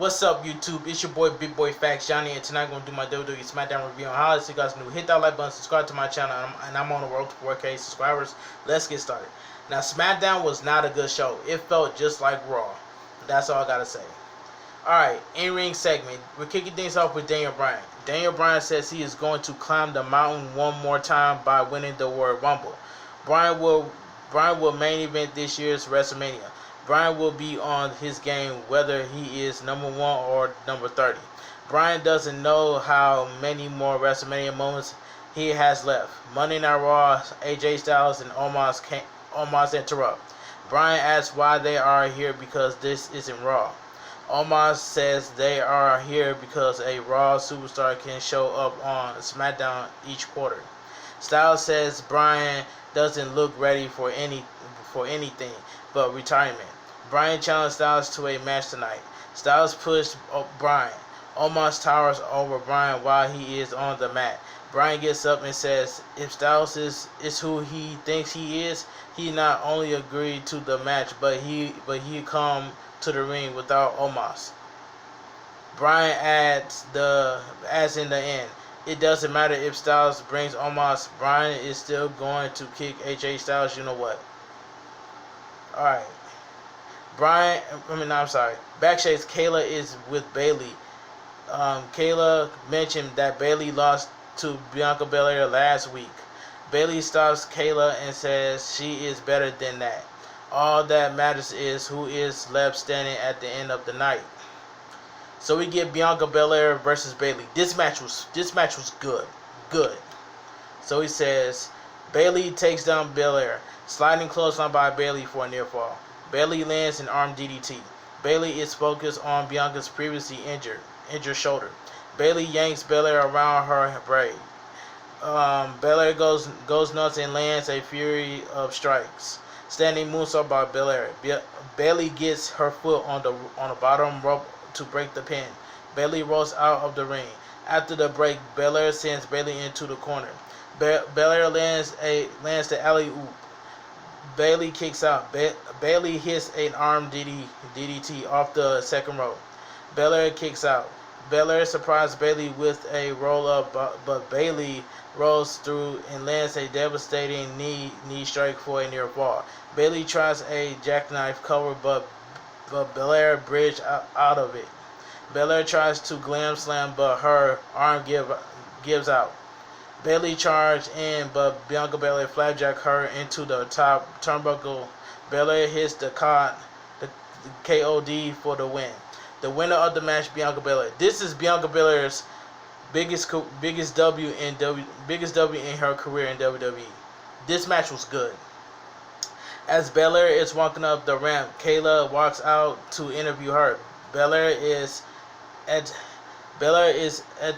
What's up, YouTube? It's your boy, Big Boy Facts Johnny, and tonight I'm going to do my WWE Smackdown review on highlights. So you guys new, hit that like button, subscribe to my channel, and I'm on the road to 4K subscribers. Let's get started. Now, Smackdown was not a good show. It felt just like Raw. That's all I got to say. Alright, in-ring segment. We're kicking things off with Daniel Bryan. Daniel Bryan says he is going to climb the mountain one more time by winning the Royal Rumble. Bryan will main event this year's WrestleMania. Bryan will be on his game whether he is number 1 or number 30. Bryan doesn't know how many more WrestleMania moments he has left. Monday Night Raw, AJ Styles and Omos interrupt. Bryan asks why they are here because this isn't Raw. Omos says they are here because a Raw superstar can show up on SmackDown each quarter. Styles says Bryan doesn't look ready for anything but retirement. Bryan challenged Styles to a match tonight. Styles pushed Bryan. Omos towers over Bryan while he is on the mat. Bryan gets up and says if Styles is who he thinks he is, he not only agreed to the match, but he come to the ring without Omos. Bryan adds in the end, it doesn't matter if Styles brings Omos, Bryan is still going to kick AJ Styles, you know what. Alright. Backstage, Kayla is with Bayley. Kayla mentioned that Bayley lost to Bianca Bellaire last week. Bayley stops Kayla and says she is better than that. All that matters is who is left standing at the end of the night. So we get Bianca Bellaire versus Bayley. This match was good. So he says Bayley takes down Bellaire, sliding clothesline by Bayley for a near fall. Bayley lands an arm DDT. Bayley is focused on Bianca's previously injured shoulder. Bayley yanks Bellaire around her braid. Bellaire goes nuts and lands a fury of strikes. Standing moonsault by Bellaire. Bayley gets her foot on the bottom rope to break the pin. Bayley rolls out of the ring. After the break, Bellaire sends Bayley into the corner. Bellaire lands the alley-oop. Bayley kicks out. Bayley hits an arm DDT off the second rope. Bellaire kicks out. Bellaire surprised Bayley with a roll-up, but Bayley rolls through and lands a devastating knee strike for a near fall. Bayley tries a jackknife cover, but Bellaire bridged out of it. Bellaire tries to glam slam, but her arm gives out. Bayley charged in, but Bianca Belair flapjack her into the top turnbuckle. Belair hits the KOD for the win. The winner of the match, Bianca Belair. This is Bianca Belair's biggest W in her career in WWE. This match was good. As Belair is walking up the ramp, Kayla walks out to interview her. Belair is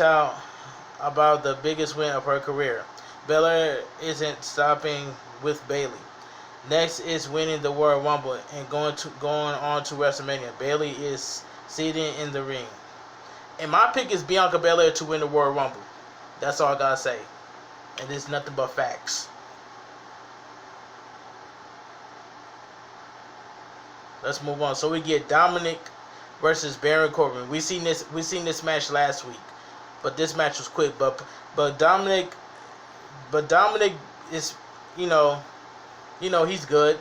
out about the biggest win of her career. Belair isn't stopping with Bayley. Next is winning the Royal Rumble and going on to WrestleMania. Bayley is seated in the ring. And my pick is Bianca Belair to win the Royal Rumble. That's all I gotta say. And it's nothing but facts. Let's move on. So we get Dominic versus Baron Corbin. We seen this match last week, but this match was quick. But Dominic is he's good.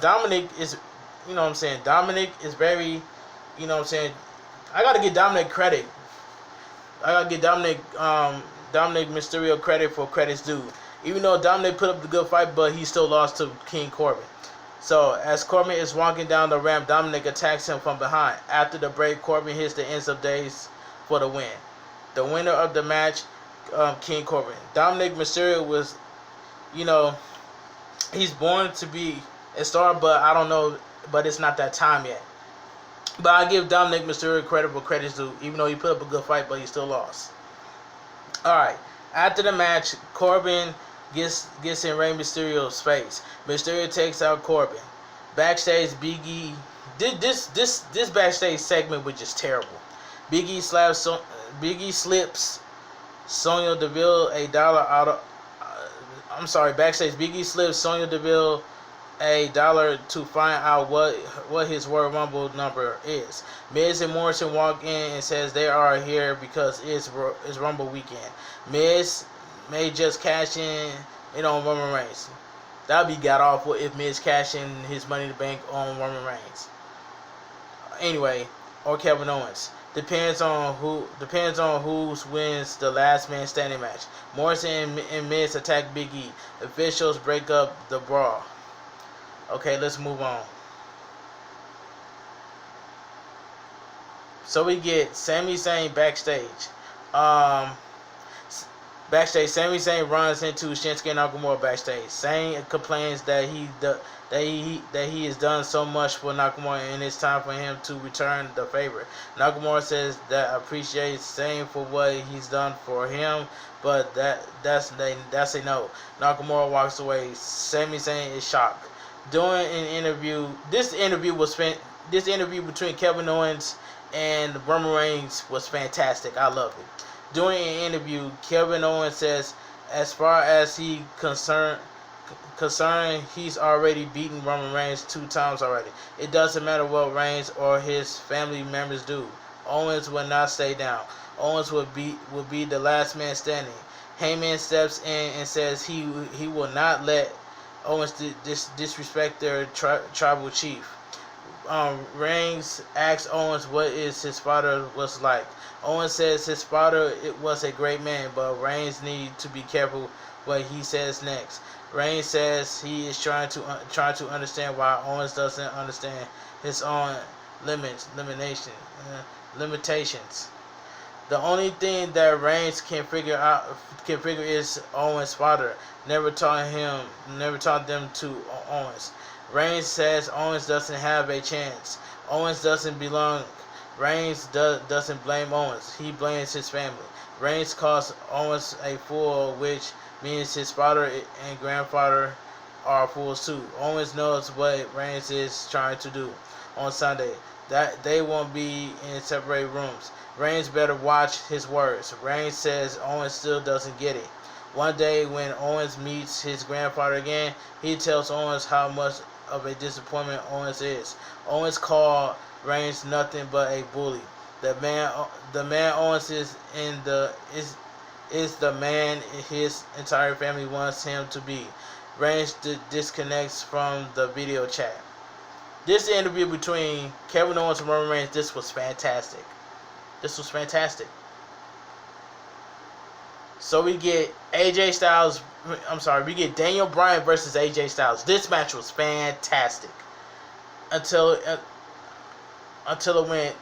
Dominic is Dominic is very I gotta give Dominic credit. I gotta give Dominic Mysterio credit for credit's due. Even though Dominic put up the good fight, but he still lost to King Corbin. So, as Corbin is walking down the ramp, Dominic attacks him from behind. After the break, Corbin hits the ends of days for the win. The winner of the match, King Corbin. Dominic Mysterio was, he's born to be a star, but I don't know, but it's not that time yet. But I give Dominic Mysterio credit for credit's due, even though he put up a good fight, but he still lost. Alright, after the match, Corbin gets in Rey Mysterio's face. Mysterio takes out Corbin. Backstage, Biggie. This backstage segment was just terrible. Biggie slips Sonya Deville $1 out of. Backstage, Biggie slips Sonya Deville $1 to find out what his Royal Rumble number is. Miz and Morrison walk in and says they are here because it's Rumble weekend. Miz may just cash in on Roman Reigns. That'd be got awful if Miz cash in his Money in the Bank on Roman Reigns. Anyway, or Kevin Owens. Depends on who wins the last man standing match. Morrison and Miz attack Biggie. Officials break up the brawl. Okay, let's move on. So we get Sami Zayn backstage. Backstage, Sami Zayn runs into Shinsuke Nakamura backstage. Zayn complains that he has done so much for Nakamura and it's time for him to return the favor. Nakamura says that appreciates Zayn for what he's done for him, but that's a no. Nakamura walks away. Sami Zayn is shocked. During an interview, this interview between Kevin Owens and Roman Reigns was fantastic. I love it. During an interview, Kevin Owens says, as far as he concerned, he's already beaten Roman Reigns 2 times already. It doesn't matter what Reigns or his family members do. Owens will not stay down. Owens will be the last man standing. Heyman steps in and says he will not let Owens disrespect their tribal chief. Reigns asks Owens what his father was like. Owens says his father was a great man, but Reigns needs to be careful what he says next. Reigns says he is trying to understand why Owens doesn't understand his own limitations. The only thing that Reigns can figure is Owens' father never taught them to Owens. Reigns says Owens doesn't have a chance. Owens doesn't belong. Reigns doesn't blame Owens. He blames his family. Reigns calls Owens a fool, which means his father and grandfather are fools too. Owens knows what Reigns is trying to do on Sunday. That they won't be in separate rooms. Reigns better watch his words. Reigns says Owens still doesn't get it. One day when Owens meets his grandfather again, he tells Owens how much of a disappointment Owens is. Owens called Reigns nothing but a bully. The man Owens is the man his entire family wants him to be. Reigns disconnects from the video chat. This interview between Kevin Owens and Roman Reigns, this was fantastic. So we get we get Daniel Bryan versus AJ Styles. This match was fantastic until it went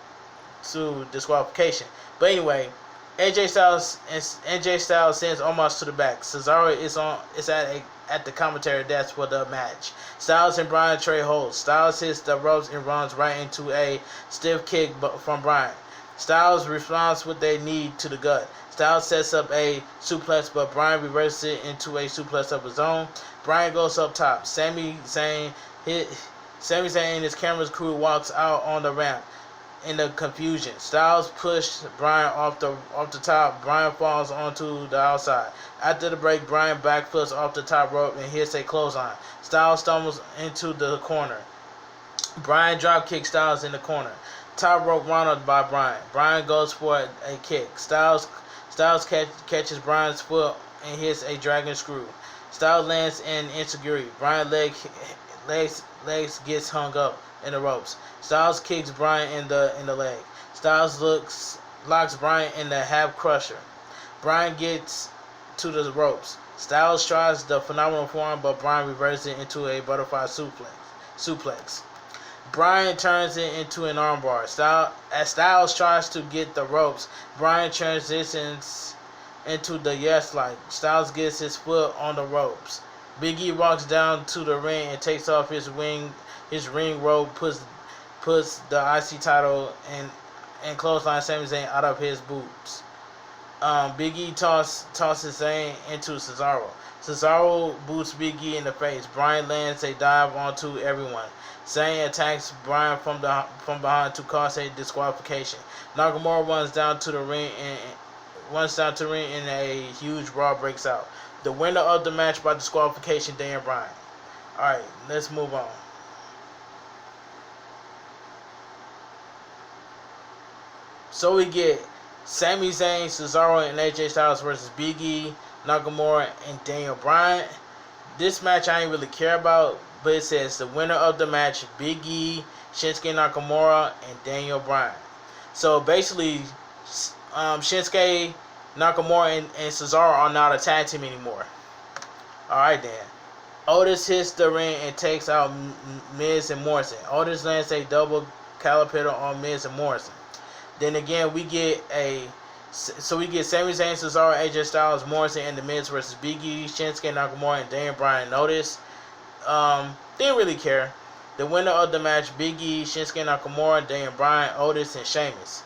to disqualification. But anyway, AJ Styles sends Omos to the back. Cesaro is at the commentary desk for the match. Styles and Bryan trade holds. Styles hits the ropes and runs right into a stiff kick from Bryan. Styles responds with a knee to the gut. Styles sets up a suplex, but Bryan reverses it into a suplex of his own. Bryan goes up top. Sami Zayn and his camera's crew walks out on the ramp in the confusion. Styles pushes Bryan off the top. Bryan falls onto the outside. After the break, Bryan backflips off the top rope and hits a clothesline. Styles stumbles into the corner. Bryan dropkicks Styles in the corner. Top rope rounded by Bryan. Bryan goes for a kick. Styles catches Bryan's foot and hits a dragon screw. Styles lands an insecurity. Bryan's legs gets hung up in the ropes. Styles kicks Bryan in the leg. Styles locks Bryan in the half crusher. Bryan gets to the ropes. Styles tries the phenomenal form, but Bryan reverses it into a butterfly suplex. Bryan turns it into an armbar. As Styles tries to get the ropes, Bryan transitions into the yes light. Styles gets his foot on the ropes. Biggie walks down to the ring and takes off his ring robe, puts the IC title and clothesline Sami Zayn out of his boots. Biggie tosses Zayn into Cesaro. Cesaro boots Biggie in the face. Bryan lands a dive onto everyone. Zayn attacks Bryan from behind to cause a disqualification. Nakamura runs down to the ring and a huge brawl breaks out. The winner of the match by disqualification, Daniel Bryan. Alright, let's move on. So we get Sami Zayn, Cesaro, and AJ Styles versus Biggie, Nakamura, and Daniel Bryan. This match I ain't really care about, but it says the winner of the match, Biggie, Shinsuke Nakamura, and Daniel Bryan. So basically, Shinsuke, Nakamura, and Cesaro are not a tag team anymore. Alright then. Otis hits the ring and takes out Miz and Morrison. Otis lands a double caliper on Miz and Morrison. Then again, we get Sami Zayn, Cesaro, AJ Styles, Morrison, and The Miz versus Biggie, Shinsuke Nakamura, and Daniel Bryan. Notice, didn't really care. The winner of the match, Biggie, Shinsuke Nakamura, Daniel Bryan, Otis, and Sheamus.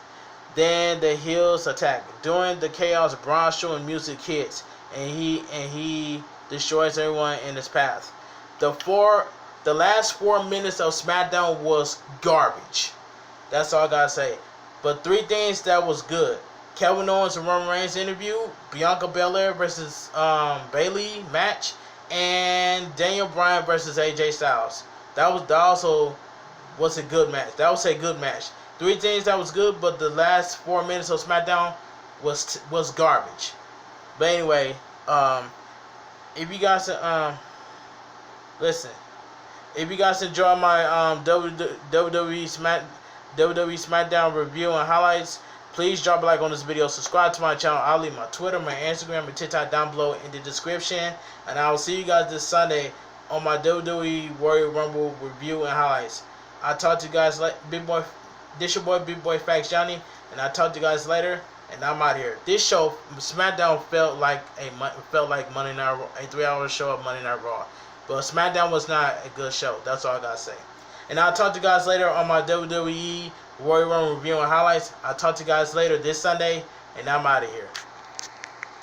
Then the heels attack. During the chaos, Braun Strowman music hits, and he destroys everyone in his path. The last 4 minutes of Smackdown was garbage. That's all I gotta say. But 3 things that was good: Kevin Owens and Roman Reigns interview, Bianca Bellaire versus Bayley match, and Daniel Bryan versus AJ Styles. That also was a good match. That was a good match. 3 things that was good, but the last 4 minutes of SmackDown was garbage. But anyway, if you guys listen, if you guys enjoy my WWE SmackDown review and highlights, please drop a like on this video. Subscribe to my channel. I'll leave my Twitter, my Instagram, and TikTok down below in the description. And I will see you guys this Sunday on my WWE Royal Rumble review and highlights. I'll talk to you guys like this your boy Big Boy Facts Johnny, and I'll talk to you guys later. And I'm out here. This show, SmackDown, felt like Monday Night Raw, a 3-hour show of Monday Night Raw. But SmackDown was not a good show. That's all I gotta say. And I'll talk to you guys later on my WWE Royal Rumble review and highlights. I'll talk to you guys later this Sunday, and I'm out of here.